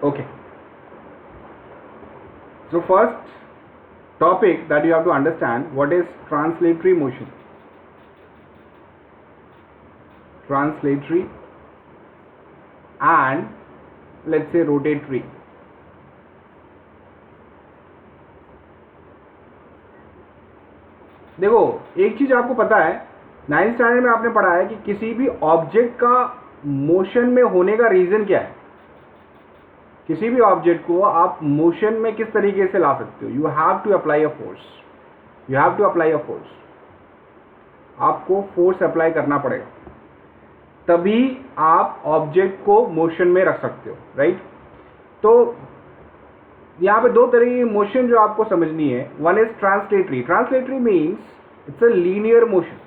Okay. So first topic that you have to understand, what is translatory motion. Translatory and let's say rotatory. देखो एक चीज आपको पता है, 9th स्टैंडर्ड में आपने पढ़ा है कि किसी भी ऑब्जेक्ट का मोशन में होने का रीजन क्या है. किसी भी ऑब्जेक्ट को आप मोशन में किस तरीके से ला सकते हो. You have to apply a force. You have to apply a force. आपको फोर्स अप्लाई करना पड़ेगा, तभी आप ऑब्जेक्ट को मोशन में रख सकते हो, राइट. तो यहाँ पे दो तरह की मोशन जो आपको समझनी है. One is translatory. Translatory means it's a linear motion.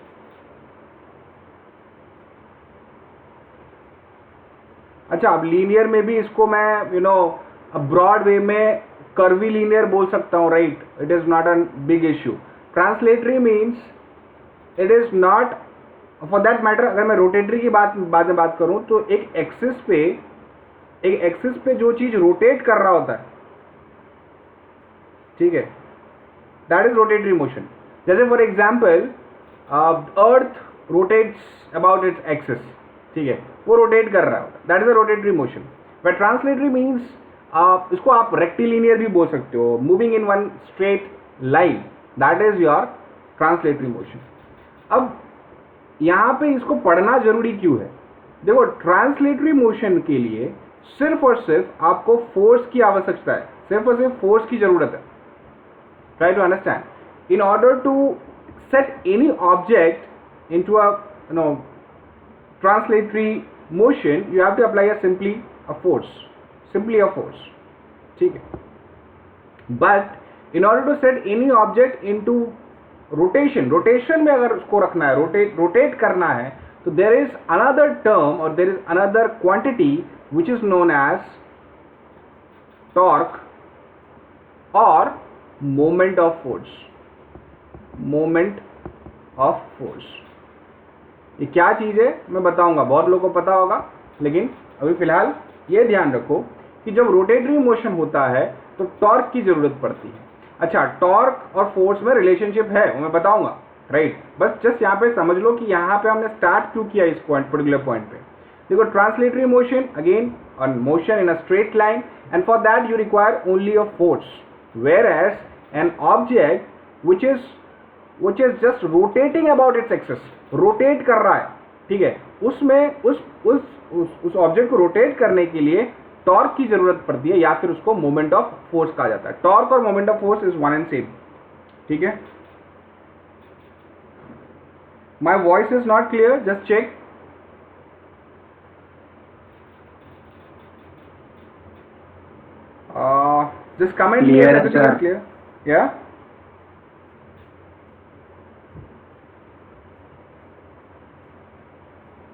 अच्छा, अब लीनियर में भी इसको मैं ब्रॉड वे में कर्वी लीनियर बोल सकता हूँ, right. It is not a big issue. Translatory means it is not for that matter. अगर मैं रोटेटरी की बाद में बात करूं तो एक एक्सिस पे जो चीज रोटेट कर रहा होता है, ठीक है, दैट इज रोटेटरी मोशन. जैसे for example earth rotates about its axis, ठीक है, वो रोटेट कर रहा है, that is a rotatory motion. But translatory means इसको आप रेक्टिलिनियर भी बोल सकते हो, moving in one straight line, that is your translatory motion. अब यहां पे इसको पढ़ना जरूरी क्यों है. देखो, ट्रांसलेटरी मोशन के लिए सिर्फ और सिर्फ आपको फोर्स की आवश्यकता है. सिर्फ और सिर्फ फोर्स की जरूरत है. Try to understand. In order to set any object into a translatory motion, you have to apply simply a force, ठीक है. But in order to set any object into rotation में अगर उसको रखना है, rotate करना है, तो there is another term or there is another quantity which is known as torque or moment of force. ये क्या चीज़ है मैं बताऊंगा, बहुत लोगों को पता होगा, लेकिन अभी फिलहाल ये ध्यान रखो कि जब रोटेटरी मोशन होता है तो टॉर्क की जरूरत पड़ती है. अच्छा, टॉर्क और फोर्स में रिलेशनशिप है, वो मैं बताऊंगा, राइट. बस जस्ट यहाँ पे समझ लो कि यहाँ पे हमने स्टार्ट क्यों किया इस पर्टिकुलर पॉइंट पे. देखो, translatory motion again on motion in a straight line, and for that you require only a force, whereas an object which is just rotating about its axis, rotate कर रहा है, ठीक है, उसमें उस object को रोटेट करने के लिए टॉर्क की जरूरत पड़ती है, या फिर उसको मोमेंट ऑफ फोर्स कहा जाता है. टॉर्क और moment of force is one and same, ठीक है. My voice is not clear, just check. Just comment clear है सर. क्लियर, या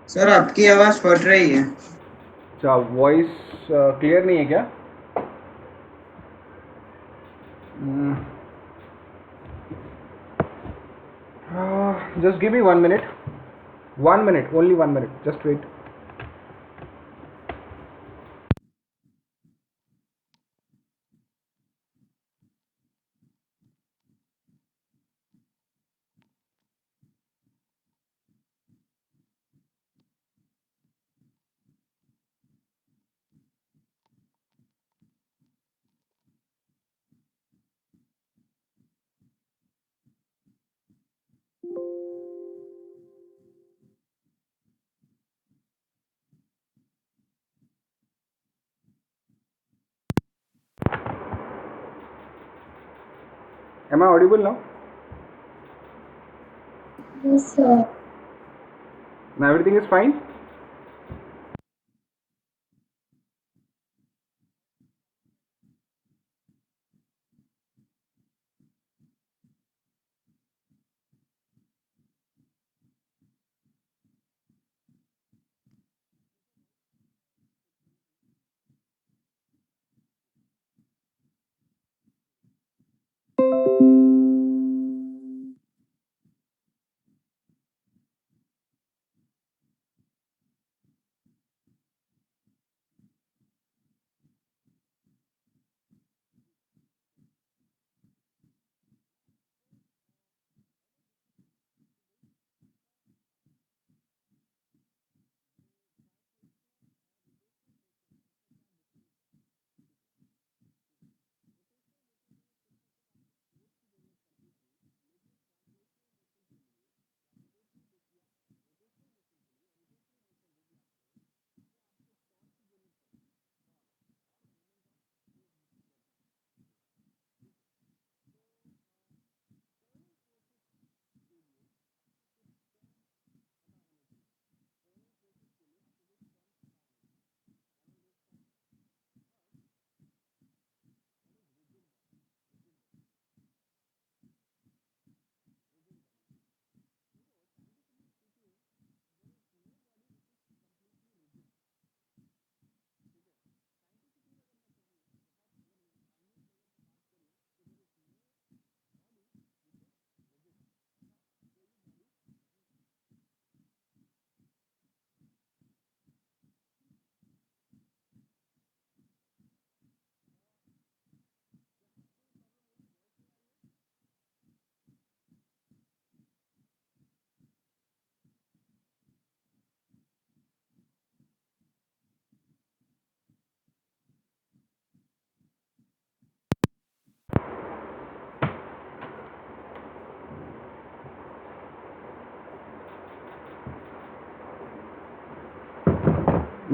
सर आपकी आवाज फट रही है. अच्छा, वॉइस क्लियर नहीं है क्या. Just give me 1 minute, 1 minute, only 1 minute, just wait. Am I audible now? Yes, sir. Now everything is fine?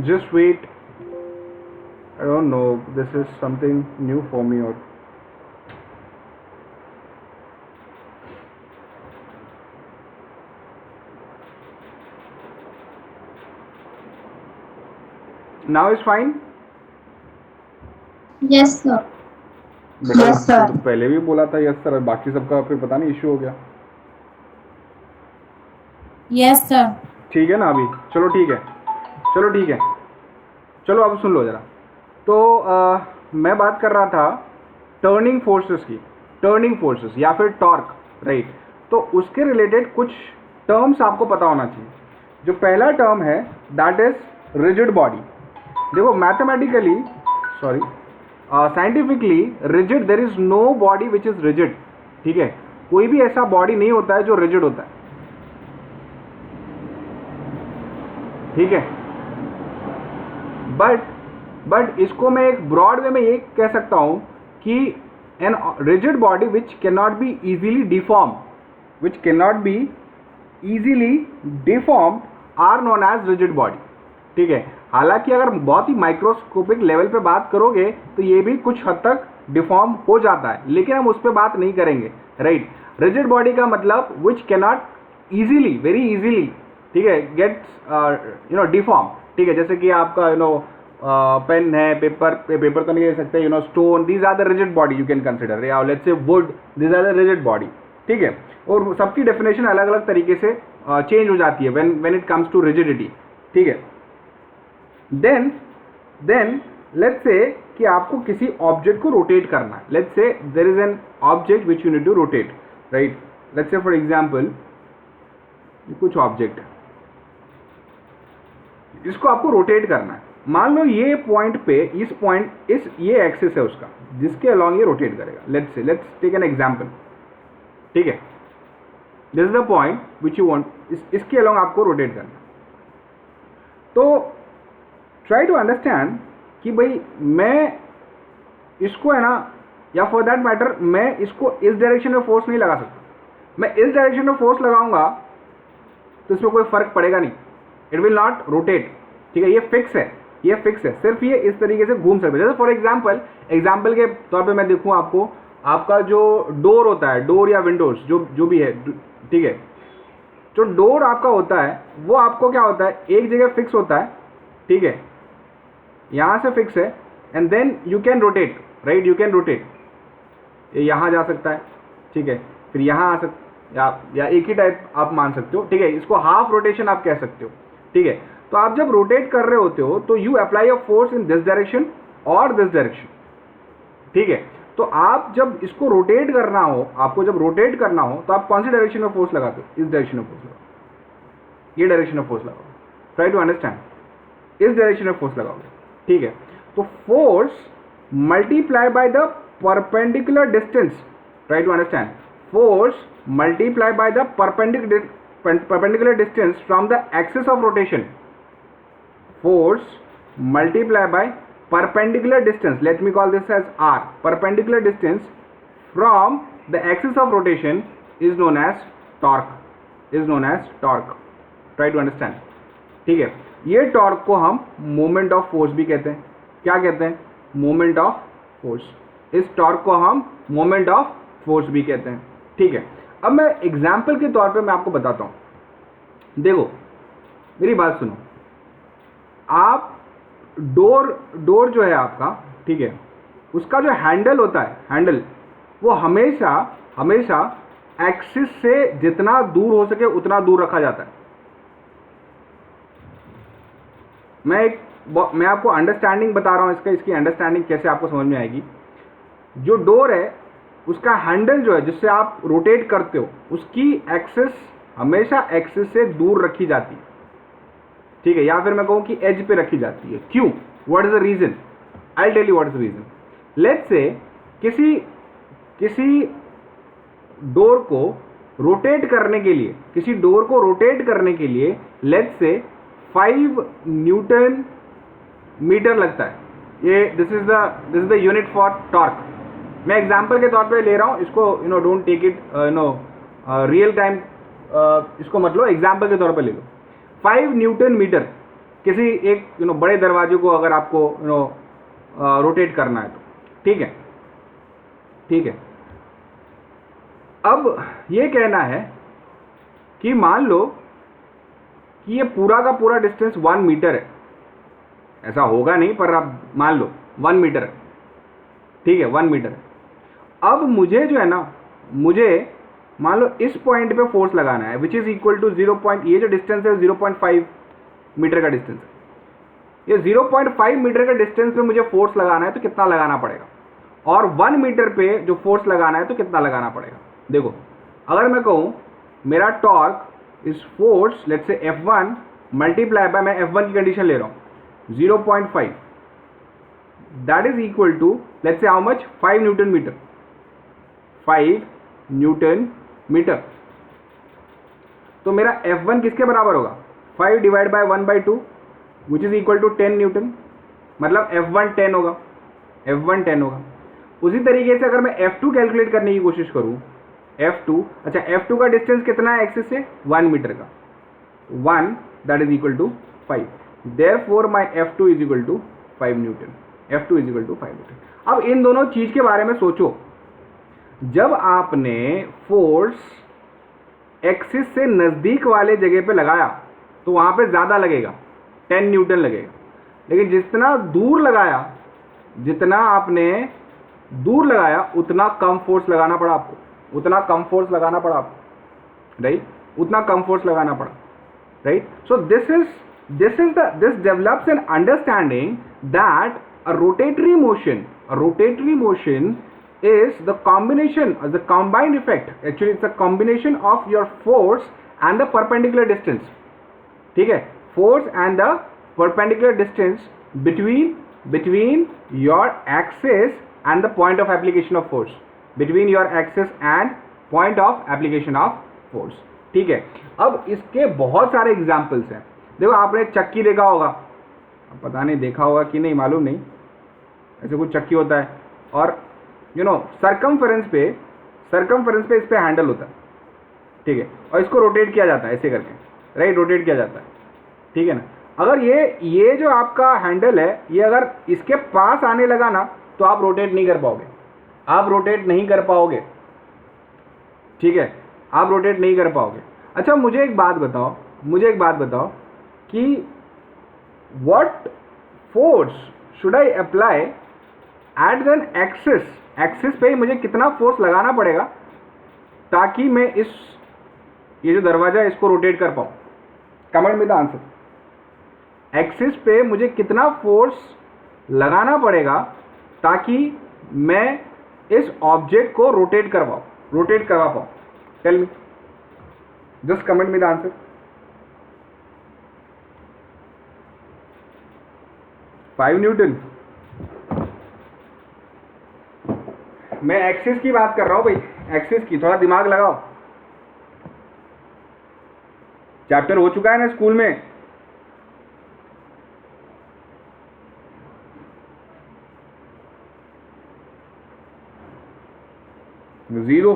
just wait. I don't know, this is something new for me. Or now is fine. Yes sir. बेटा Yes, sir. तो पहले भी बोला था yes sir, बाकी सबका फिर पता नहीं इशू हो गया। Yes sir. ठीक है ना अभी? चलो ठीक है, चलो ठीक है, चलो अब सुन लो ज़रा। तो मैं बात कर रहा था टर्निंग फोर्सेस की, टर्निंग फोर्सेस या फिर टॉर्क, राइट। तो उसके रिलेटेड कुछ टर्म्स आपको पता होना चाहिए। जो पहला टर्म है दैट इज रिजिड बॉडी। देखो mathematically, sorry scientifically, rigid, there is no body which is rigid, ठीक है। कोई भी ऐसा बॉडी नहीं होता है जो रिजिड होता है, ठीक है। बट इसको मैं एक ब्रॉड वे में ये कह सकता हूं कि an rigid body which can not be easily deform, which can not be easily deform are known as rigid body, ठीक है। हालांकि अगर बहुत ही माइक्रोस्कोपिक लेवल पे बात करोगे तो ये भी कुछ हद तक डिफॉर्म हो जाता है, लेकिन हम उस पर बात नहीं करेंगे, राइट। रिजिड बॉडी का मतलब विच can not easily, very easily, ठीक है, गेट्स डिफॉर्म, ठीक है। जैसे कि आपका पेन है, पेपर तो नहीं ले सकते, stone, these are the rigid body you can consider, या let's say wood, these are the rigid body, ठीक है। और सबकी डेफिनेशन अलग अलग तरीके से चेंज हो जाती है when it comes to rigidity, ठीक है। देन लेट्स से कि आपको किसी ऑब्जेक्ट को रोटेट करना है। Let's say there is an object which you need to rotate, right. Let's say for example कुछ ऑब्जेक्ट है, इसको आपको रोटेट करना है। मान लो ये पॉइंट पे, इस पॉइंट, ये एक्सिस है उसका जिसके अलॉन्ग ये रोटेट करेगा। लेट्स टेक एन एग्जांपल, ठीक है। This is the point which you want, इसके अलॉन्ग आपको रोटेट करना। तो ट्राई टू अंडरस्टैंड कि भाई मैं इसको है ना, या फॉर दैट मैटर मैं इसको इस डायरेक्शन में फोर्स नहीं लगा सकता। मैं इस डायरेक्शन में फोर्स लगाऊंगा तो इसमें कोई फर्क पड़ेगा नहीं, इट विल नॉट रोटेट, ठीक है। ये फिक्स है, ये फिक्स है, सिर्फ ये इस तरीके से घूम सकता है। जैसे फॉर एग्जाम्पल के तौर पे मैं देखूँ आपको, आपका जो डोर होता है, डोर या विंडोज जो भी है, ठीक है। जो डोर आपका होता है वो आपको क्या होता है, एक जगह फिक्स होता है, ठीक है, यहाँ से फिक्स है, and then you can rotate, right, you can rotate. यहाँ जा सकता है, ठीक है, फिर यहाँ आ सकता, या एक ही टाइप आप मान सकते हो, ठीक है। इसको हाफ रोटेशन आप कह सकते हो, ठीक है। तो आप जब रोटेट कर रहे होते हो तो you apply a force in this direction और दिस डायरेक्शन, ठीक है। तो आप जब इसको रोटेट करना हो, आपको जब रोटेट करना हो तो आप कौन सी डायरेक्शन में फोर्स लगाते हो? इस डायरेक्शन में फोर्स लगाओ, ये डायरेक्शन में फोर्स लगाओ। ट्राई टू अंडरस्टैंड, इस डायरेक्शन में फोर्स लगाओगे, ठीक है। तो force multiply by the perpendicular distance, try to understand, force multiply by the perpendicular distance from the axis of rotation, force multiplied by perpendicular distance, let me call this as r, perpendicular distance from the axis of rotation is known as torque, is known as torque, try to understand, ठीक है। ये torque को हम moment of force भी कहते हैं। क्या कहते हैं? Moment of force. इस टॉर्क को हम मोमेंट ऑफ फोर्स भी कहते हैं, ठीक है। अब मैं एग्जाम्पल के तौर पे मैं आपको बताता हूं। देखो मेरी बात सुनो, आप डोर जो है आपका, ठीक है, उसका जो हैंडल होता है, हैंडल वो हमेशा एक्सिस से जितना दूर हो सके उतना दूर रखा जाता है। मैं आपको अंडरस्टैंडिंग बता रहा हूं, इसकी अंडरस्टैंडिंग कैसे आपको समझ में आएगी। जो डोर है उसका हैंडल जो है जिससे आप रोटेट करते हो, उसकी एक्सिस हमेशा एक्सिस से दूर रखी जाती है, ठीक है, या फिर मैं कहूं कि एज पे रखी जाती है। क्यों? What is the reason? I tell you what is the reason. Let's say किसी डोर को रोटेट करने के लिए लेट्स से 5 न्यूटन मीटर लगता है। ये this is the unit for torque. मैं एग्जांपल के तौर पे ले रहा हूँ इसको, don't take it real time, इसको मतलब एग्जांपल के तौर पे ले लो। 5 न्यूटन मीटर किसी एक बड़े दरवाजे को अगर आपको रोटेट करना है तो, ठीक है, ठीक है। अब ये कहना है कि मान लो कि ये पूरा का पूरा डिस्टेंस 1 मीटर है, ऐसा होगा नहीं पर आप मान लो 1 मीटर है, ठीक है, 1 मीटर है। अब मुझे जो है ना, मुझे मान लो इस पॉइंट पे फोर्स लगाना है विच इज इक्वल टू 0. ये जो डिस्टेंस है 0.5 मीटर का डिस्टेंस है, ये 0.5 मीटर का डिस्टेंस पे मुझे फोर्स लगाना है तो कितना लगाना पड़ेगा, और 1 मीटर पे जो फोर्स लगाना है तो कितना लगाना पड़ेगा। देखो अगर मैं कहूँ मेरा torque is force let's say F1 multiply by, मैं F1 की कंडीशन ले रहा हूँ 0.5, that is equal to let's say how much 5 newton metre, 5 newton metre. तो मेरा F1 किसके बराबर होगा, 5 divide by 1/2 which is equal to 10 newton, मतलब F1 10 होगा, F1 10 होगा। उसी तरीके से अगर मैं F2 कैलकुलेट करने की कोशिश करूं, F2, अच्छा F2 का डिस्टेंस कितना है एक्सिस से, 1 मीटर का, 1 that is equal to 5, therefore my F2 is equal to 5 newton, F2 is equal to 5 newton. अब इन दोनों चीज के बारे में सोचो, जब आपने फोर्स एक्सिस से नजदीक वाले जगह पे लगाया तो वहां पे ज्यादा लगेगा, 10 न्यूटन लगेगा, लेकिन जितना दूर लगाया, जितना आपने दूर लगाया उतना कम फोर्स लगाना पड़ा आपको, उतना कम फोर्स लगाना पड़ा आपको, राइट, उतना कम फोर्स लगाना पड़ा, right. So this develops an understanding that a rotatory motion is the combination, the combined effect, actually it's a combination of your force and the perpendicular distance, ठीक है, force and the perpendicular distance between your axis and the point of application of force, between your axis and point of application of force, ठीक है। अब इसके बहुत सारे examples हैं। देखो आपने चक्की देखा होगा, पता नहीं देखा होगा कि नहीं मालूम नहीं, ऐसे कुछ चक्की होता है और सरकमफेरेंस पे इस पे हैंडल होता है, ठीक है, और इसको रोटेट किया जाता है ऐसे करके, राइट, रोटेट किया जाता है, ठीक है ना। अगर ये जो आपका हैंडल है ये अगर इसके पास आने लगा ना तो आप रोटेट नहीं कर पाओगे, आप रोटेट नहीं कर पाओगे, ठीक है, आप रोटेट नहीं कर पाओगे। अच्छा मुझे एक बात बताओ कि what force should I apply eight an axis पे मुझे कितना फोर्स लगाना पड़ेगा ताकि मैं ये जो दरवाजा है इसको रोटेट कर पाऊँ। कमेंट में द आंसर, एक्सिस पे मुझे कितना फोर्स लगाना पड़ेगा ताकि मैं इस ऑब्जेक्ट को रोटेट करवा पाऊँ। टेल मी, जस्ट कमेंट में द आंसर। Five Newton. मैं एक्सिस की बात कर रहा हूं भाई, एक्सिस की, थोड़ा दिमाग लगाओ। चैप्टर हो चुका है ना स्कूल में। जीरो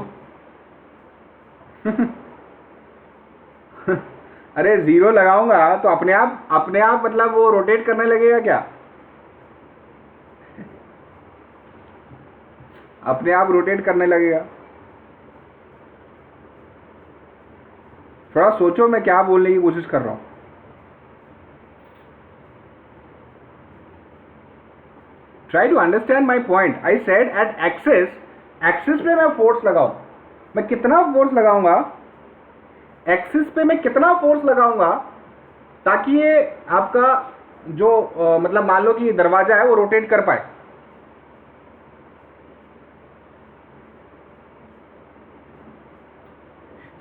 अरे जीरो लगाऊंगा तो अपने आप मतलब वो रोटेट करने लगेगा क्या? अपने आप रोटेट करने लगेगा। थोड़ा सोचो मैं क्या बोलने की कोशिश कर रहा हूं। Try to understand my point. I said at axis पे मैं फोर्स लगाऊं, मैं कितना फोर्स लगाऊंगा, एक्सिस पे मैं कितना फोर्स लगाऊंगा ताकि ये आपका जो मतलब मान लो कि दरवाजा है वो रोटेट कर पाए।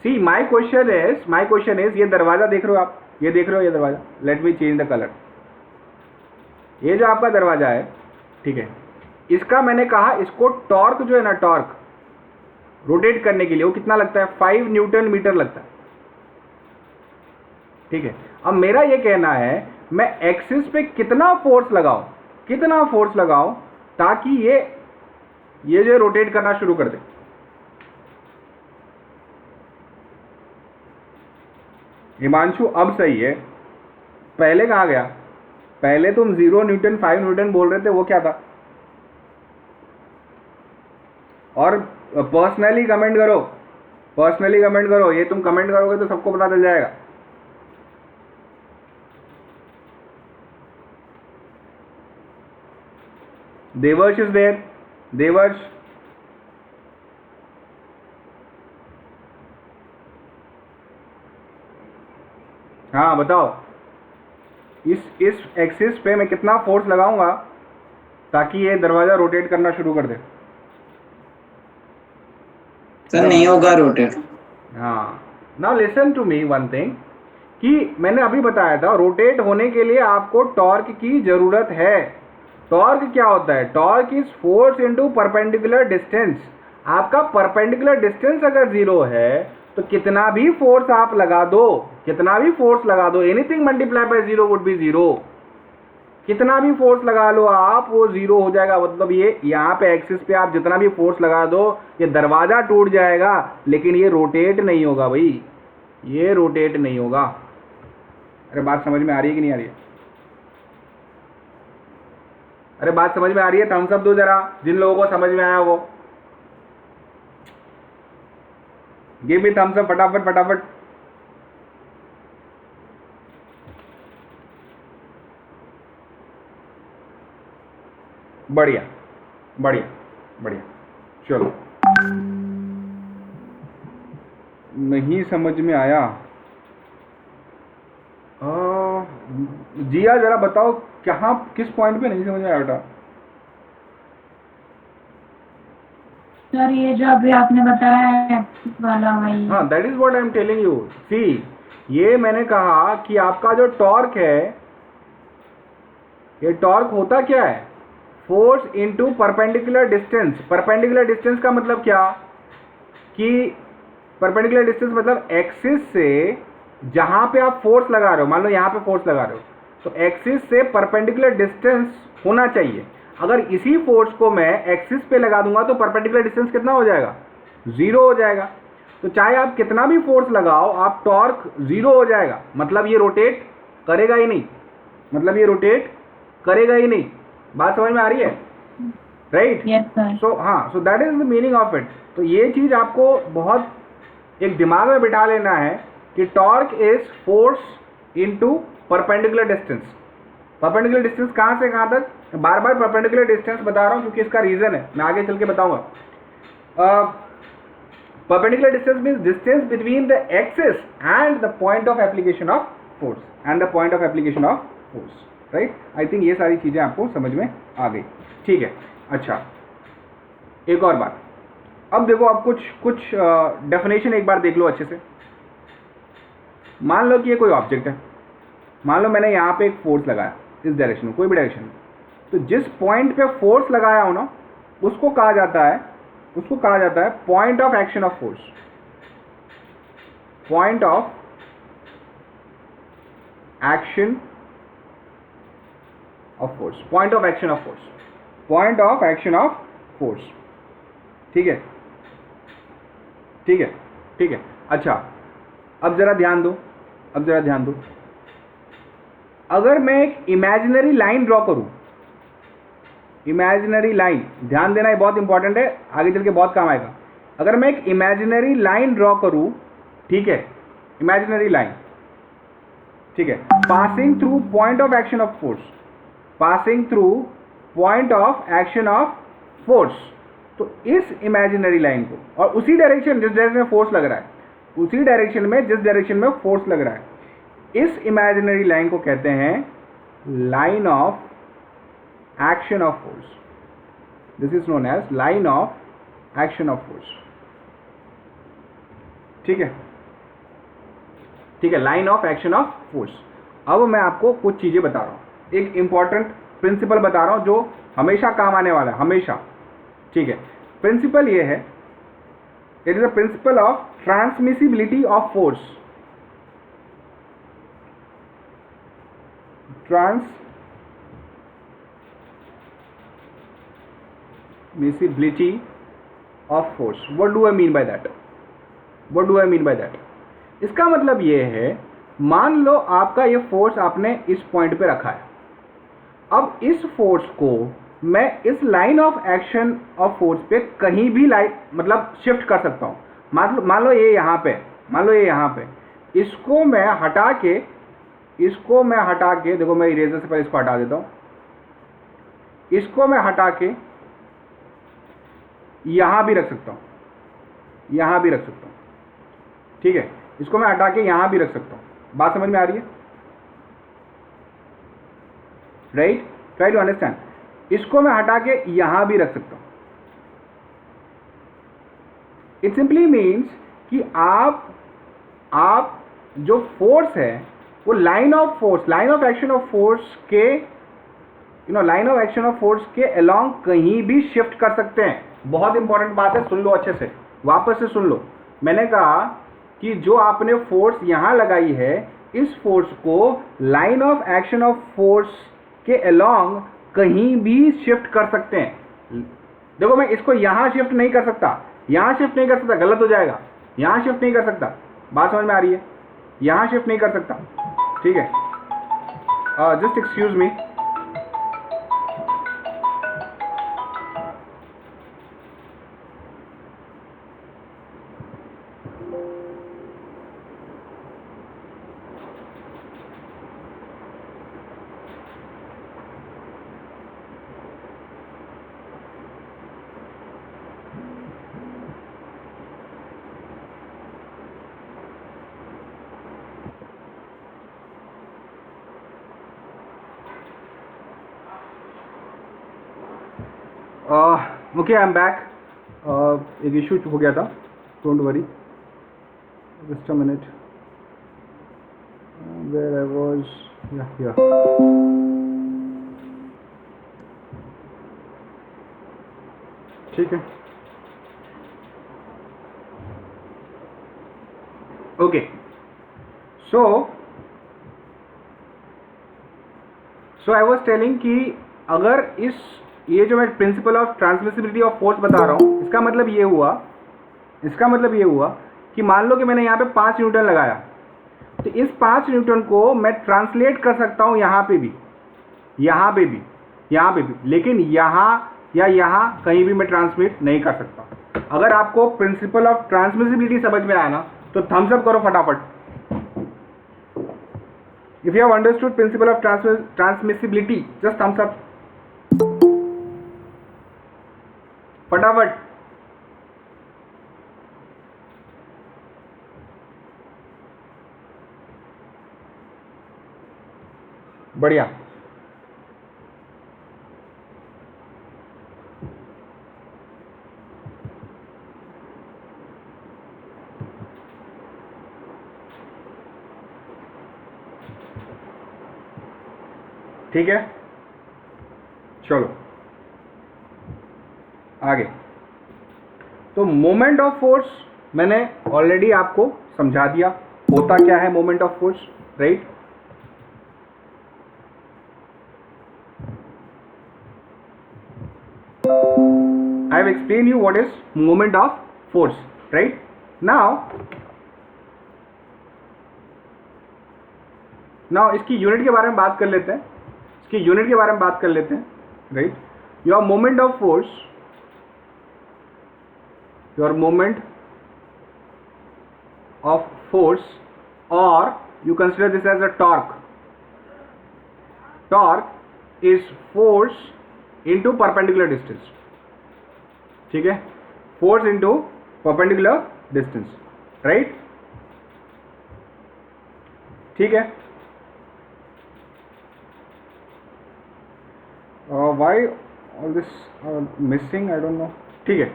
सी माई क्वेश्चन इज ये दरवाजा देख रहे हो आप, ये देख रहे हो ये दरवाजा। Let me change the colour. ये जो आपका दरवाजा है, ठीक है, इसका मैंने कहा इसको टॉर्क जो है ना, टॉर्क रोटेट करने के लिए वो कितना लगता है? 5 न्यूटन मीटर लगता है, ठीक है। अब मेरा ये कहना है मैं एक्सिस पे कितना फोर्स लगाऊं ताकि ये जो रोटेट करना शुरू कर दे। हिमांशु अब सही है, पहले कहाँ गया? पहले तुम 0 न्यूटन 5 न्यूटन बोल रहे थे, वो क्या था? और पर्सनली कमेंट करो, पर्सनली कमेंट करो, ये तुम कमेंट करोगे तो सबको पता चल जाएगा। Devarsh is there, Devarsh. हाँ बताओ, इस एक्सिस पे मैं कितना फोर्स लगाऊंगा ताकि ये दरवाजा रोटेट करना शुरू कर दे? सर नहीं होगा रोटेट। हाँ, now listen to me one thing, कि मैंने अभी बताया था रोटेट होने के लिए आपको टॉर्क की जरूरत है। टॉर्क क्या होता है? Torque is force into perpendicular distance. आपका परपेंडिकुलर डिस्टेंस अगर 0 है तो कितना भी फोर्स आप लगा दो, कितना भी फोर्स लगा दो, anything multiply by 0 would be 0। कितना भी फोर्स लगा लो आप, वो 0 हो जाएगा। मतलब ये यहाँ पे एक्सिस पे आप जितना भी फोर्स लगा दो, ये दरवाजा टूट जाएगा, लेकिन ये रोटेट नहीं होगा भाई, ये रोटेट नहीं होगा। अरे बात समझ में आ रही है कि नहीं आ रही है? अरे बात समझ में आ रही है? थम्स अप दो जरा, जिन लोगों को समझ में आया वो। गिव मी थम्स अप फटाफट फटाफट। बढ़िया बढ़िया बढ़िया, चलो। नहीं समझ में आया? जिया जरा बताओ, कहाँ किस पॉइंट पे नहीं समझ में आया बेटा? सर ये जो अभी आपने बताया है वाला वही। हाँ, that is what I am telling you. See, ये मैंने कहा कि आपका जो टॉर्क है, ये टॉर्क होता क्या है? Force into perpendicular distance. Perpendicular distance का मतलब क्या? कि परपेंडिकुलर डिस्टेंस मतलब एक्सिस से जहां पे आप फोर्स लगा रहे हो, मान लो यहां पे फोर्स लगा रहे हो, तो एक्सिस से परपेंडिकुलर डिस्टेंस होना चाहिए। अगर इसी फोर्स को मैं एक्सिस पे लगा दूंगा तो परपेंडिकुलर डिस्टेंस कितना हो जाएगा? 0 हो जाएगा। तो चाहे आप कितना भी फोर्स लगाओ, आप टॉर्क 0 हो जाएगा। मतलब ये रोटेट करेगा ही नहीं, मतलब ये रोटेट करेगा ही नहीं। बात समझ में आ रही है? राइट? Yes sir. सो हाँ, so that is the meaning of it. तो ये चीज आपको बहुत एक दिमाग में बिठा लेना है कि torque is force into perpendicular distance. Perpendicular distance कहाँ से कहाँ तक? बार बार परपेंडिकुलर डिस्टेंस बता रहा हूँ क्योंकि इसका रीजन है, मैं आगे चल के बताऊंगा। Perpendicular distance means distance between the axis and the point of application of force, and the point of application of force. Right? I think ये सारी चीजें आपको समझ में आ गई। ठीक है, अच्छा एक और बात। अब देखो, अब कुछ डेफिनेशन एक बार देख लो अच्छे से। मान लो कि ये कोई ऑब्जेक्ट है, मान लो मैंने यहाँ पे एक फोर्स लगाया इस डायरेक्शन में, कोई भी डायरेक्शन में, तो जिस पॉइंट पे फोर्स लगाया हो ना, उसको कहा जाता है point of action of force. Point of action of force, point of action of force, point of action of force. ठीक है, ठीक है, ठीक है। अच्छा, अब जरा ध्यान दो, अब जरा ध्यान दो। अगर मैं एक इमेजिनरी लाइन ड्रॉ करूं, इमेजिनरी लाइन, ध्यान देना, ये बहुत इंपॉर्टेंट है, आगे चल के बहुत काम आएगा। अगर मैं एक इमेजिनरी लाइन ड्रॉ करूं, ठीक है, इमेजिनरी लाइन, ठीक है, passing through point of action of force, passing through point of action of force, तो इस इमेजिनरी लाइन को, और उसी डायरेक्शन जिस डायरेक्शन में फोर्स लग रहा है, उसी डायरेक्शन में जिस डायरेक्शन में फोर्स लग रहा है, इस इमेजिनरी लाइन को कहते हैं line of action of force. This is known as line of action of force. ठीक है, ठीक है, line of action of force. अब मैं आपको कुछ चीजें बता रहा हूं, एक इंपॉर्टेंट प्रिंसिपल बता रहा हूं जो हमेशा काम आने वाला है, हमेशा। ठीक है, प्रिंसिपल ये है, it is a principal of transmissibility of force. Transmissibility of force. What do I mean by that? What do I mean by that? इसका मतलब ये है मान लो आपका ये फोर्स आपने इस पॉइंट पे रखा है, अब इस फोर्स को मैं इस line of action of force पे कहीं भी मतलब शिफ्ट कर सकता हूँ। मान लो ये यहाँ पे, मान लो ये यहाँ पे, इसको मैं हटा के देखो, मैं इरेजर से पहले इसको हटा देता हूँ, इसको मैं हटा के यहाँ भी रख सकता हूँ, यहाँ भी रख सकता हूँ, ठीक है, इसको मैं हटा के यहाँ भी रख सकता हूँ। बात समझ में आ रही है? Right, try to understand. इसको मैं हटा के यहां भी रख सकता हूं। इट सिंपली मीन्स कि आप जो फोर्स है वो line of action of force के line of action of force के अलोंग कहीं भी शिफ्ट कर सकते हैं। बहुत इंपॉर्टेंट बात है, सुन लो अच्छे से, वापस से सुन लो। मैंने कहा कि जो आपने फोर्स यहां लगाई है, इस फोर्स को line of action of force के अलोंग कहीं भी शिफ्ट कर सकते हैं। देखो, मैं इसको यहां शिफ्ट नहीं कर सकता, गलत हो जाएगा। यहां शिफ्ट नहीं कर सकता, बात समझ में आ रही है? यहां शिफ्ट नहीं कर सकता, ठीक है? Just excuse me. Okay, I am back. एक इशू हो गया था, don't worry, just a minute. Where I was, या ठीक है, okay. So I was telling कि अगर ये जो मैं principle of transmissibility of force बता रहा हूं, इसका मतलब ये हुआ कि मान लो कि मैंने यहाँ पे 5 न्यूटन लगाया, तो इस 5 न्यूटन को मैं ट्रांसलेट कर सकता हूं यहाँ पे भी, लेकिन यहाँ या यहाँ कहीं भी मैं ट्रांसमिट नहीं कर सकता। अगर आपको प्रिंसिपल ऑफ ट्रांसमिसिबिलिटी समझ में आया ना, तो थम्स अप करो फटाफट। If you have understood principle of transmissibility, just thumbs up फटाफट। बढ़िया, ठीक है, चलो आगे। तो मोमेंट ऑफ फोर्स मैंने ऑलरेडी आपको समझा दिया, होता क्या है moment of force, right? I have explained you what is moment of force, right? Now इसकी यूनिट के बारे में बात कर लेते हैं, right? Your moment of force, or you consider this as a torque. Torque is force into perpendicular distance, ठीक है? Force into perpendicular distance, right? ठीक है। Why all this missing, I don't know, ठीक है।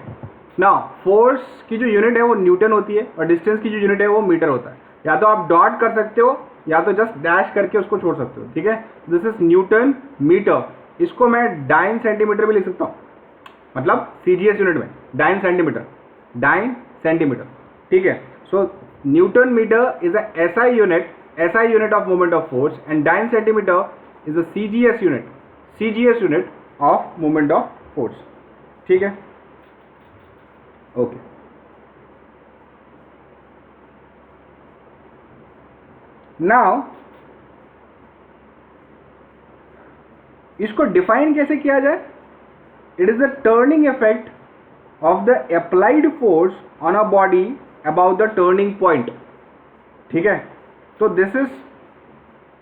नाउ फोर्स की जो unit है वो न्यूटन होती है, और डिस्टेंस की जो यूनिट है वो मीटर होता है। या तो आप डॉट कर सकते हो, या तो जस्ट डैश करके उसको छोड़ सकते हो, ठीक है? This is newton metre. इसको मैं डाइन सेंटीमीटर भी लिख सकता हूँ, मतलब CGS यूनिट में डाइन सेंटीमीटर, ठीक है? So newton metre is a SI unit of moment of force, and dyne centimetre is a CGS unit of moment of force, ठीक है? ओके, नाउ इसको डिफाइन कैसे किया जाए? It is the turning effect of the applied force on a body about the turning point. ठीक है, तो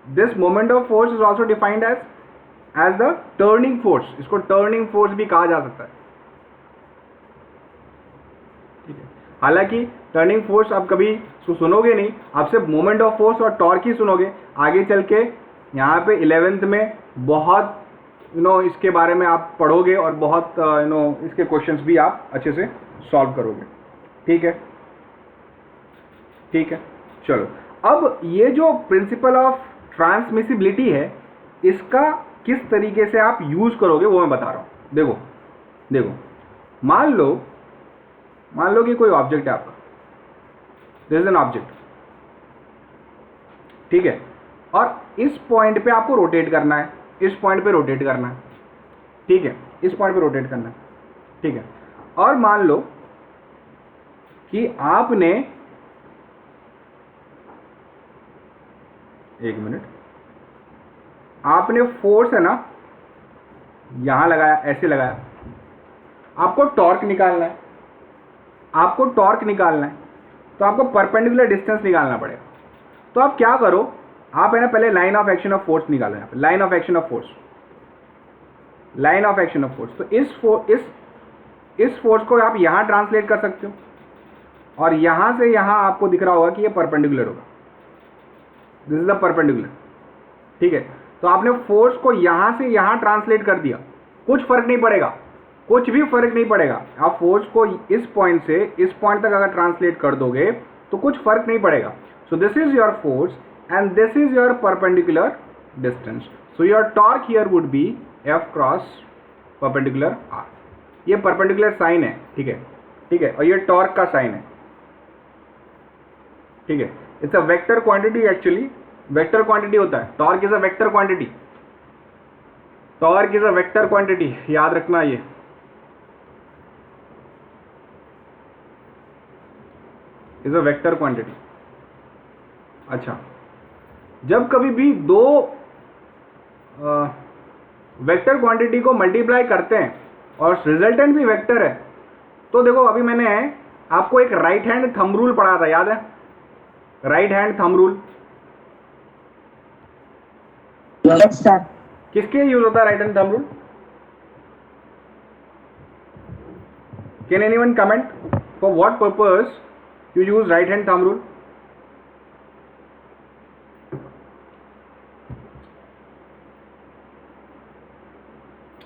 this moment of force is also defined as the turning force. इसको टर्निंग फोर्स भी कहा जा सकता है. ठीक है, हालांकि टर्निंग फोर्स आप कभी सुनोगे नहीं, आप सिर्फ मोमेंट ऑफ फोर्स और टॉर्क ही सुनोगे. आगे चल के यहाँ पे 11th में बहुत इसके बारे में आप पढ़ोगे और बहुत इसके क्वेश्चंस भी आप अच्छे से सॉल्व करोगे. ठीक है, ठीक है. चलो, अब ये जो प्रिंसिपल ऑफ ट्रांसमिसिबिलिटी है, इसका किस तरीके से आप यूज करोगे वो मैं बता रहा हूँ. देखो, मान लो कि कोई ऑब्जेक्ट है आपका. This is an object. ठीक है, और इस पॉइंट पे आपको रोटेट करना है, इस पॉइंट पे रोटेट करना है. ठीक है, इस पॉइंट पे रोटेट करना है. ठीक है, और मान लो कि आपने, एक मिनट, आपने फोर्स है ना यहां लगाया, ऐसे लगाया. आपको टॉर्क निकालना है, तो आपको परपेंडिकुलर डिस्टेंस निकालना पड़ेगा. तो आप क्या करो, आप है ना पहले line of action of force निकालो. यहाँ पे line of action of force. तो इस फोर्स को आप यहां ट्रांसलेट कर सकते हो, और यहां से यहां आपको दिख रहा होगा कि ये परपेंडिकुलर होगा. This is the perpendicular. ठीक है, तो आपने फोर्स को यहां से यहां ट्रांसलेट कर दिया. कुछ फर्क नहीं पड़ेगा, कुछ भी फर्क नहीं पड़ेगा. आप फोर्स को इस पॉइंट से इस पॉइंट तक अगर ट्रांसलेट कर दोगे तो कुछ फर्क नहीं पड़ेगा. So this is your force and this is your perpendicular distance. So your torque here would be F cross perpendicular R. ये perpendicular साइन है. ठीक है, ठीक है, और ये टॉर्क का साइन है. ठीक है, it's a vector quantity. Actually vector quantity होता है. Torque is a vector quantity. याद रखना, ये इज अ वेक्टर क्वांटिटी. अच्छा, जब कभी भी दो वेक्टर क्वांटिटी को मल्टीप्लाई करते हैं और रिजल्टेंट भी वेक्टर है, तो देखो अभी मैंने आपको एक राइट हैंड थंब रूल पढ़ा था, याद है? Right hand thumb rule. Yes sir. किसके यूज होता है right hand thumb rule? Can anyone comment for what purpose you use right hand thumb rule?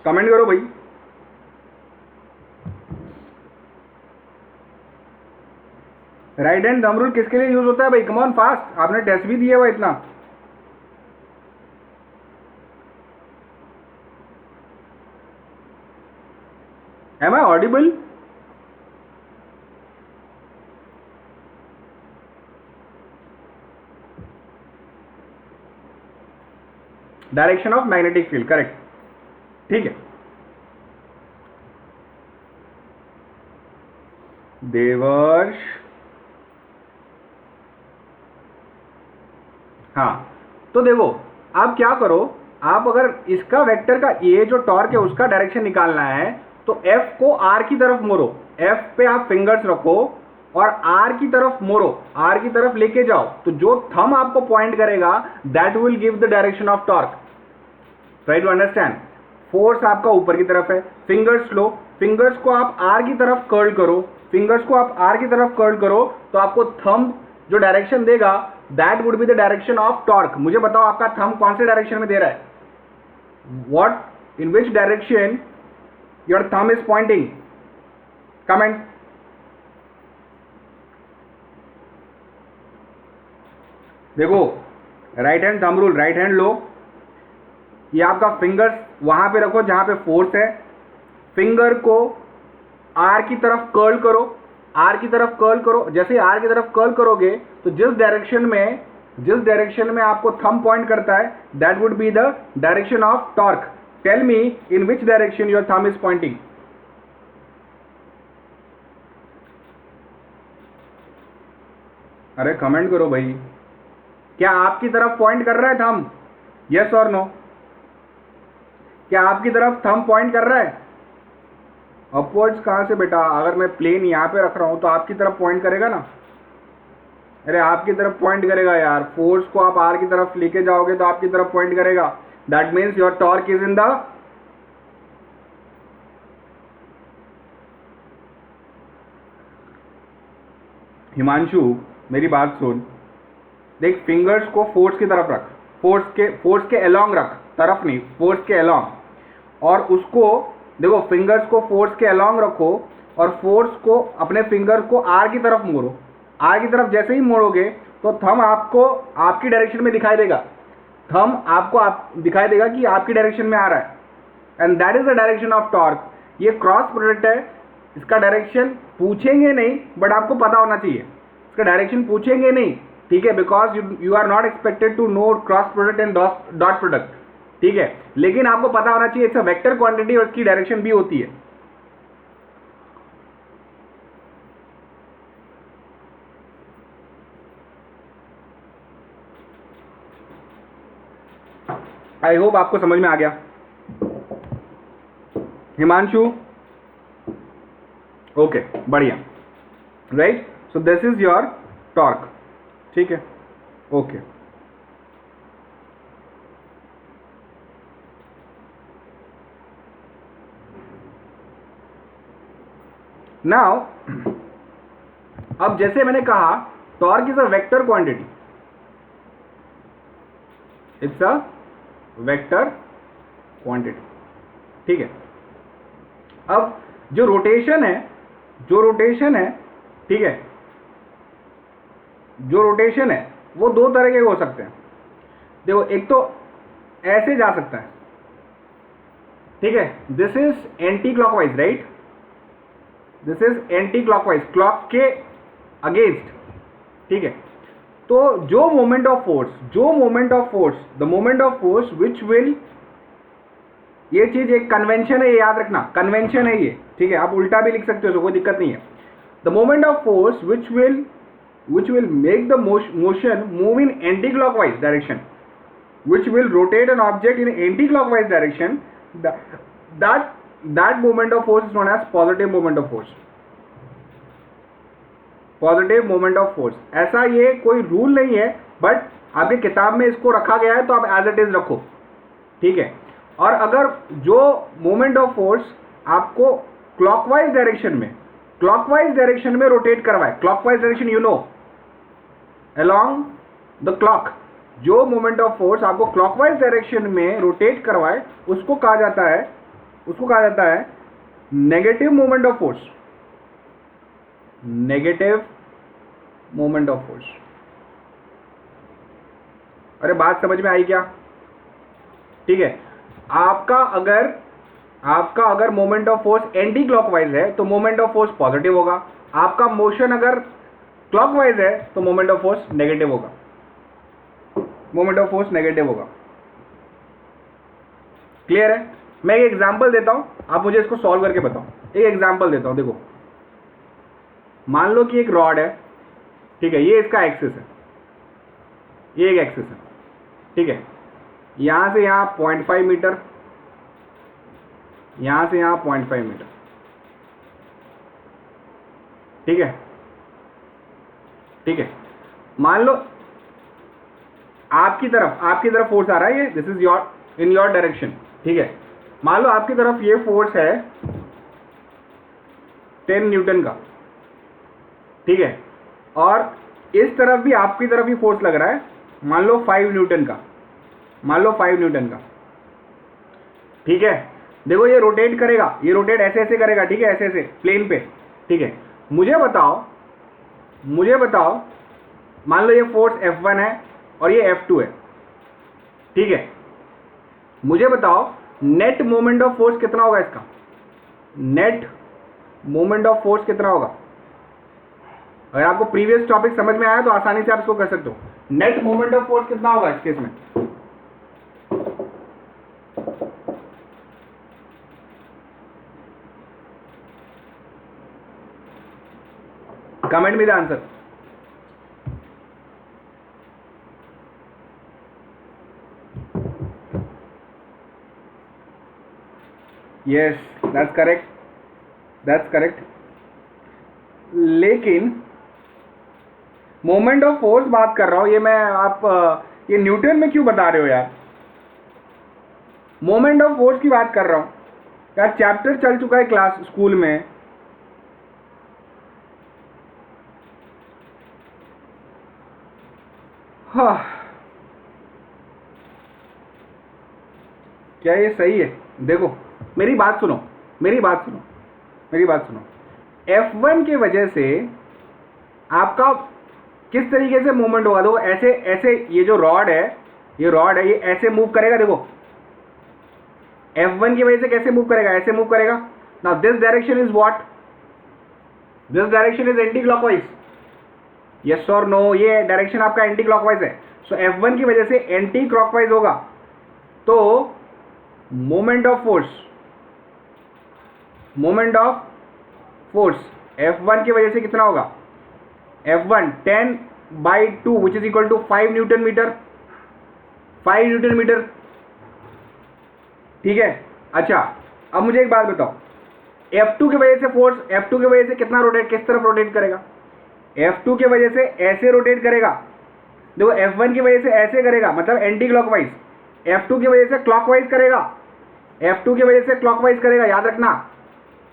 Comment करो भाई. राइट हैंड थंब रूल किसके लिए यूज होता है भाई? कम ऑन फास्ट, आपने टेस्ट भी दिया हुआ इतना. Am I audible? Direction of magnetic field, correct. ठीक है, देवर्ष. हाँ, तो देखो आप क्या करो, आप अगर इसका वेक्टर का ये जो टॉर्क है उसका डायरेक्शन निकालना है तो F को R की तरफ मोड़ो. F पे आप फिंगर्स रखो और R की तरफ मोड़ो, R की तरफ लेके जाओ. तो जो थंब आपको पॉइंट करेगा that will give the direction of torque. Try to understand. Force आपका ऊपर की तरफ है, फिंगर्स लो, फिंगर्स को आप R की तरफ कर्ल करो, तो आपको थंब जो डायरेक्शन देगा that would be the direction of torque. मुझे बताओ आपका थंब कौन से डायरेक्शन में दे रहा है? What, in which direction your thumb is pointing? Comment. देखो right hand thumb rule, right hand लो, ये आपका फिंगर्स वहां पे रखो जहां पे फोर्स है, फिंगर को आर की तरफ कर्ल करो, आर की तरफ कर्ल करो. जैसे आर की तरफ कर्ल करोगे तो जिस डायरेक्शन में आपको थंब पॉइंट करता है that would be the direction of torque. Tell me in which direction your thumb is pointing? अरे कमेंट करो भाई. क्या आपकी तरफ पॉइंट कर रहा है थंब? यस और नो? क्या आपकी तरफ थंब पॉइंट कर रहा है? अपवर्ड्स कहाँ से बेटा? अगर मैं प्लेन यहाँ पे रख रहा हूँ तो आपकी तरफ पॉइंट करेगा ना? अरे आपकी तरफ पॉइंट करेगा यार। फोर्स को आप आर की तरफ लेके जाओगे तो आपकी तरफ पॉइंट करेगा। That means your torque is in the Himanshu, मेरी बात सुन। देख, फिंगर्स को फोर्स की तरफ रख, फोर्स के अलोंग रख, तरफ नहीं, फोर्स के अलोंग। और उसको देखो, फिंगर्स को फोर्स के अलोंग रखो और फोर्स को, अपने फिंगर को आर की तरफ मोड़ो। आर की तरफ जैसे ही मोड़ोगे तो थंब आपको आपकी डायरेक्शन में दिखाई देगा। थंब आपको दिखाई देगा कि आपकी डायरेक्शन में आ रहा है, and that is the direction of torque. ये क्रॉस प्रोडक्ट है, इसका डायरेक्शन पूछेंगे नहीं, बट आपको पता होना चाहिए। इसका डायरेक्शन पूछेंगे नहीं, ठीक है, because you are not expected to know cross product and dot product, ठीक है, लेकिन आपको पता होना चाहिए इट्स अ वेक्टर क्वांटिटी और इसकी डायरेक्शन भी होती है। आई होप आपको समझ में आ गया। हिमांशु, ओके, बढ़िया, right. So this is your torque, ठीक है, ओके। नाउ, अब जैसे मैंने कहा, torque is a vector quantity, it's a vector quantity, ठीक है। अब जो रोटेशन है, ठीक है, जो रोटेशन है वो दो तरह के हो सकते हैं। देखो, एक तो ऐसे जा सकता है, ठीक है, this is anti clockwise, right, this is anti clockwise, clock के अगेंस्ट, ठीक है। तो जो moment of force, the moment of force which will, ये चीज एक कन्वेंशन है, ये याद रखना, कन्वेंशन है ये, ठीक है, आप उल्टा भी लिख सकते हो, कोई दिक्कत नहीं है। The moment of force which will make the motion move in anti clockwise direction, which will rotate an object in anti-clockwise direction, that moment of force is known as positive moment of force. Positive moment of force, ऐसा ये कोई rule नहीं है, but आपकी किताब में इसको रखा गया है तो आप एज इट इज रखो, ठीक है। और अगर जो मोमेंट ऑफ फोर्स आपको क्लॉकवाइज डायरेक्शन में रोटेट करवाए, clockwise direction you know, along the clock, जो मोमेंट ऑफ फोर्स आपको क्लॉकवाइज डायरेक्शन में रोटेट करवाए, उसको कहा जाता है negative moment of force, negative moment of force. अरे बात समझ में आई क्या? ठीक है, आपका अगर moment of force anti clockwise है तो मोमेंट ऑफ फोर्स पॉजिटिव होगा, आपका मोशन अगर क्लॉकवाइज है तो मोमेंट ऑफ फोर्स नेगेटिव होगा, क्लियर है? मैं एक एग्जांपल देता हूं, आप मुझे इसको सॉल्व करके बताओ। एक एग्जांपल देता हूं, देखो, मान लो कि एक रॉड है, ठीक है, ये इसका एक्सिस है, ये एक एक्सिस है, ठीक है, यहां से यहां 0.5 मीटर, यहां से यहां 0.5 मीटर, ठीक है। मान लो आपकी तरफ फोर्स आ रहा है, ये this is in your direction, ठीक है। मान लो आपकी तरफ ये फोर्स है 10 न्यूटन का, ठीक है, और इस तरफ भी आपकी तरफ ही फोर्स लग रहा है, मान लो 5 न्यूटन का, ठीक है। देखो ये रोटेट करेगा, ये रोटेट ऐसे करेगा, ठीक है, ऐसे प्लेन पे, ठीक है। मुझे बताओ मान लो ये फोर्स F1 है और ये F2 है, ठीक है। मुझे बताओ नेट मोमेंट ऑफ फोर्स कितना होगा, इसका नेट मोमेंट ऑफ फोर्स कितना होगा? अगर आपको प्रीवियस टॉपिक समझ में आया तो आसानी से आप इसको कर सकते हो। नेट मोमेंट ऑफ फोर्स कितना होगा इस केस में? कमेंट में the answer. Yes, that's correct, that's correct. लेकिन मोमेंट ऑफ फोर्स बात कर रहा हूं, ये मैं आप ये न्यूटन में क्यों बता रहे हो यार? मोमेंट ऑफ फोर्स की बात कर रहा हूं यार, चैप्टर चल चुका है क्लास स्कूल में। हाँ, क्या ये सही है? देखो मेरी बात सुनो, मेरी बात सुनो, मेरी बात सुनो। F1 की वजह से आपका किस तरीके से मूवमेंट होगा? देखो ऐसे ऐसे, ये जो रॉड है, ये रॉड है, ये ऐसे मूव करेगा। देखो F1 की वजह से कैसे मूव करेगा? ऐसे मूव करेगा। Now this direction is what? This direction is anti clockwise, yes और नो? ये डायरेक्शन आपका एंटी क्लॉकवाइज है। सो F1 की वजह से एंटी क्लॉकवाइज होगा, तो moment of force, moment of force F1 की वजह से कितना होगा? F1 10/2 which is equal to 5 newton metre, 5 newton metre. ठीक है, अच्छा अब मुझे एक बात बताओ, F2 की वजह से फोर्स, F2 की वजह से कितना रोटेट, किस तरफ रोटेट करेगा? F2 की वजह से ऐसे रोटेट करेगा। देखो F1 की वजह से ऐसे करेगा, मतलब एंटी क्लॉकवाइज। F2 की वजह से क्लॉकवाइज करेगा, F2 की वजह से क्लॉकवाइज करेगा, याद रखना।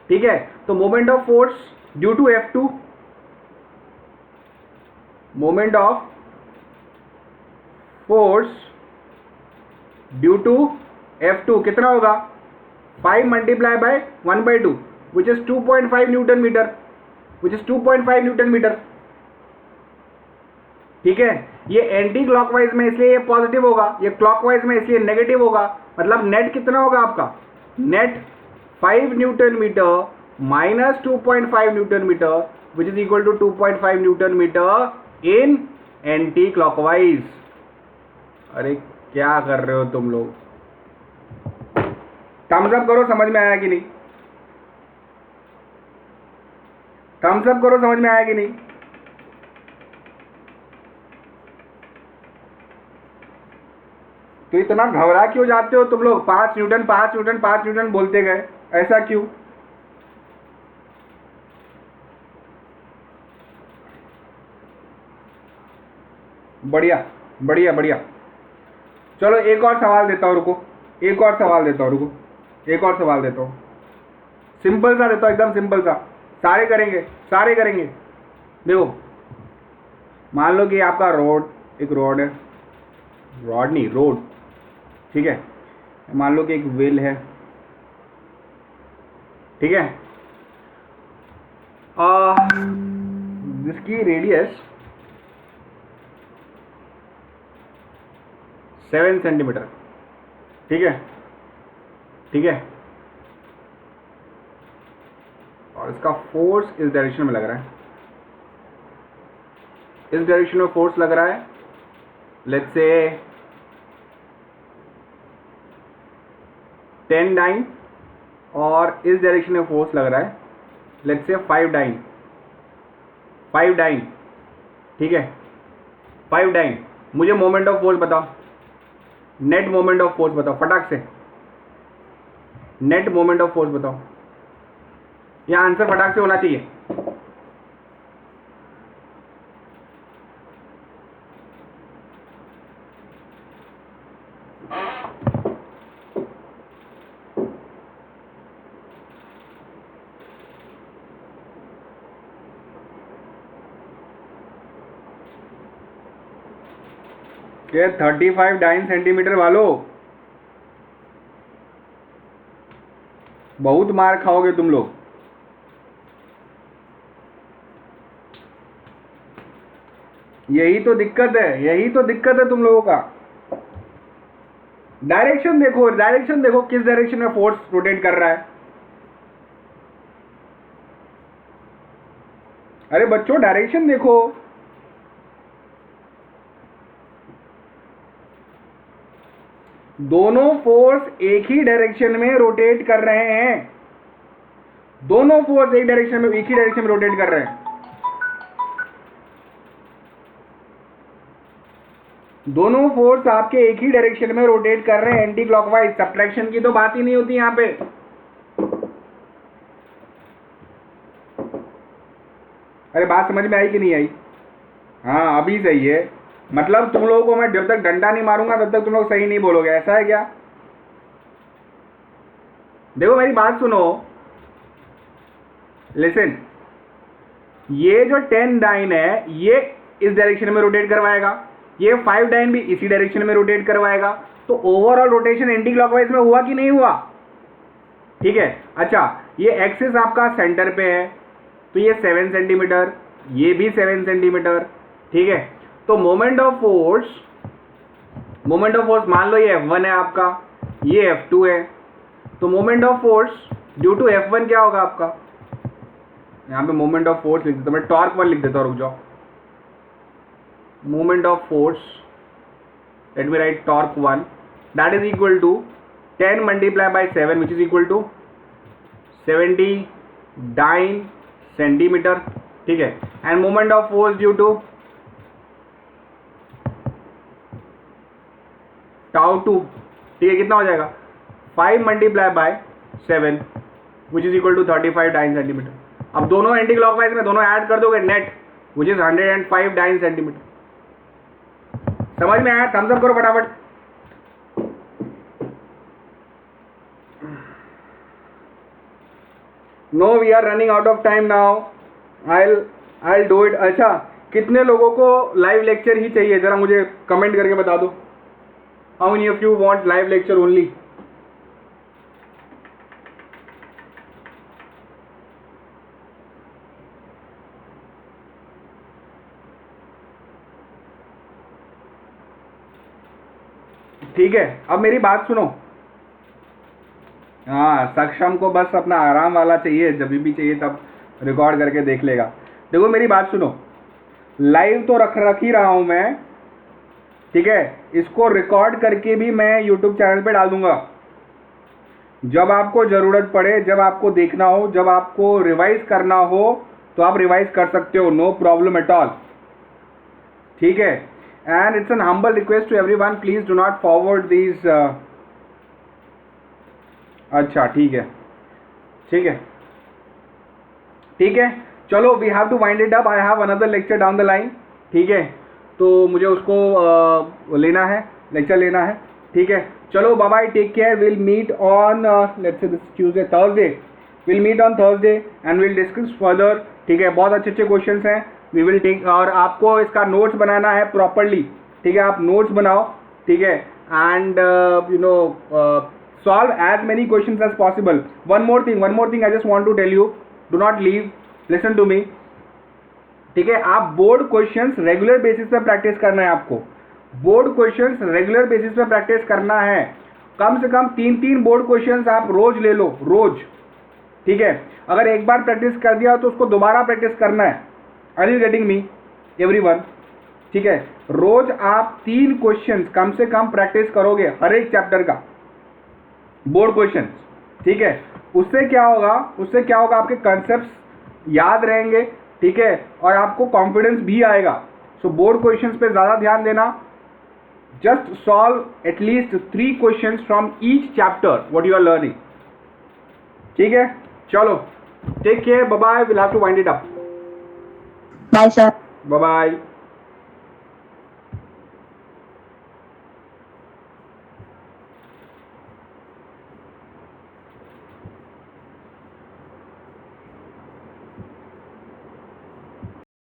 ठीक है, तो moment of force due to F2, moment of force due to F2 कितना होगा? 5 multiply by 1/2 which is 2.5 newton metre, which is 2.5 newton metre. ठीक है, ये एंटी क्लॉकवाइज में इसलिए ये पॉजिटिव होगा, ये क्लॉकवाइज में इसलिए नेगेटिव होगा। मतलब नेट कितना होगा आपका? Net 5 newton metre minus 2.5 newton metre which is equal to 2.5 newton metre in anti clockwise. अरे क्या कर रहे हो तुम लोग? थम्स अप करो, समझ में आया कि नहीं? थम्स अप करो, समझ में आया कि नहीं? तो इतना घबरा क्यों जाते हो तुम लोग? 5 न्यूटन 5 न्यूटन 5 न्यूटन बोलते गए, ऐसा क्यों? बढ़िया बढ़िया बढ़िया। चलो एक और सवाल देता हूँ, रुको, एक और सवाल देता हूँ, रुको, एक और सवाल देता हूँ। सिंपल सा देता हूँ, एकदम सिंपल सा, सारे करेंगे, सारे करेंगे। देखो मान लो कि आपका रोड, एक रोड है, रॉड नहीं रोड, ठीक है। मान लो कि एक व्हील है, ठीक है, जिसकी रेडियस 7 सेंटीमीटर, ठीक है, ठीक है, और इसका फोर्स इस डायरेक्शन में लग रहा है, इस डायरेक्शन में फोर्स लग रहा है, लेट्स से 10 डाइन, और इस डायरेक्शन में फोर्स लग रहा है, लेट्स से 5 डाइन, 5 डाइन, ठीक है, 5 डाइन। मुझे मोमेंट ऑफ फोर्स बताओ, नेट मोमेंट ऑफ फोर्स बताओ फटाक से, नेट मोमेंट ऑफ फोर्स बताओ। यह आंसर फटाक से होना चाहिए। ये 35 डाइन सेंटीमीटर वालों, बहुत मार खाओगे तुम लोग। यही तो दिक्कत है, यही तो दिक्कत है तुम लोगों का। डायरेक्शन देखो, डायरेक्शन देखो, किस डायरेक्शन में फोर्स रोटेट कर रहा है। अरे बच्चों डायरेक्शन देखो, दोनों फोर्स एक ही डायरेक्शन में रोटेट कर रहे हैं, दोनों फोर्स एक डायरेक्शन में, एक ही डायरेक्शन में रोटेट कर रहे हैं। दोनों फोर्स आपके एक ही डायरेक्शन में रोटेट कर रहे हैं, एंटी क्लॉकवाइज। सब्ट्रैक्शन की तो बात ही नहीं होती यहाँ पे, अरे बात समझ में आई कि नहीं आई? हाँ अभी सही है। मतलब तुम लोगों को मैं जब तक डंडा नहीं मारूंगा तब तक तुम लोग सही नहीं बोलोगे, ऐसा है क्या? देखो मेरी बात सुनो, लिसन, ये जो 10 डाइन है ये इस डायरेक्शन में रोटेट करवाएगा, ये 5 डाइन भी इसी डायरेक्शन में रोटेट करवाएगा, तो ओवरऑल रोटेशन एंटी क्लॉकवाइज में हुआ कि नहीं हुआ? ठीक है। अच्छा, ये एक्सिस आपका सेंटर पे है तो ये 7 सेंटीमीटर, ये भी 7 सेंटीमीटर, ठीक है। तो मोमेंट ऑफ फोर्स मान लो ये F1 है आपका, ये F2 है, तो moment of force due to F1 क्या होगा आपका? यहाँ पे मोमेंट ऑफ फोर्स लिख देता हूँ, मैं टॉर्क 1 लिख देता हूँ, रुक जाओ। Moment of force, let me write torque 1, that is equal to 10 multiply by 7 which is equal to 79 centimetre, ठीक है। And moment of force due to tau 2, ठीक है, कितना हो जाएगा? 5 multiply by 7 which is equal to 35 dyne centimetre. अब दोनों anti clockwise में दोनों ऐड कर दोगे, net which is 105 dyne centimetre. समझ में आया? थम्स अप करो फटाफट। No we are running out of time now, I'll do it। अच्छा, कितने लोगों को लाइव लेक्चर ही चाहिए जरा मुझे कमेंट करके बता दो। How many of you want live lecture only? ठीक है, अब मेरी बात सुनो। हाँ, सक्षम को बस अपना आराम वाला चाहिए, जब भी चाहिए तब रिकॉर्ड करके देख लेगा। देखो मेरी बात सुनो, लाइव तो रख ही रहा हूं मैं, ठीक है, इसको रिकॉर्ड करके भी मैं यूट्यूब चैनल पे डाल दूंगा। जब आपको ज़रूरत पड़े, जब आपको देखना हो, जब आपको रिवाइज करना हो तो आप रिवाइज कर सकते हो, नो प्रॉब्लम एट ऑल, ठीक है। And it's an humble request to everyone, please do not forward these. अच्छा ठीक है, ठीक है, ठीक है, चलो we have to wind it up, I have another lecture down the line, ठीक है, तो मुझे उसको लेना है, लेक्चर लेना है, ठीक है। चलो bye bye, take care, will meet on let's say this Tuesday, Thursday, will meet on Thursday and will discuss further, ठीक है। बहुत अच्छे अच्छे क्वेश्चंस हैं, वी विल टेक, और आपको इसका नोट्स बनाना है प्रॉपरली, ठीक है, आप नोट्स बनाओ, ठीक है, and you know solve as many questions as possible. One more thing I just want to tell you, do not leave, listen to me, ठीक है। आप बोर्ड क्वेश्चंस रेगुलर बेसिस पे प्रैक्टिस करना है, आपको बोर्ड क्वेश्चंस रेगुलर बेसिस पे practice करना है। कम से कम 3 बोर्ड क्वेश्चंस आप रोज ले लो, रोज, ठीक है। अगर एक बार प्रैक्टिस कर दिया तो उसको दोबारा प्रैक्टिस करना है। Are you getting me everyone? ठीक है, रोज आप 3 क्वेश्चंस कम से कम प्रैक्टिस करोगे हर एक चैप्टर का, बोर्ड क्वेश्चन, ठीक है। उससे क्या होगा, आपके कॉन्सेप्ट्स याद रहेंगे, ठीक है, और आपको कॉन्फिडेंस भी आएगा। सो बोर्ड क्वेश्चंस पे ज़्यादा ध्यान देना, just solve at least 3 questions from each chapter what you are learning, ठीक है। चलो take care, bye bye, will have to wind it up, bye sir, bye bye.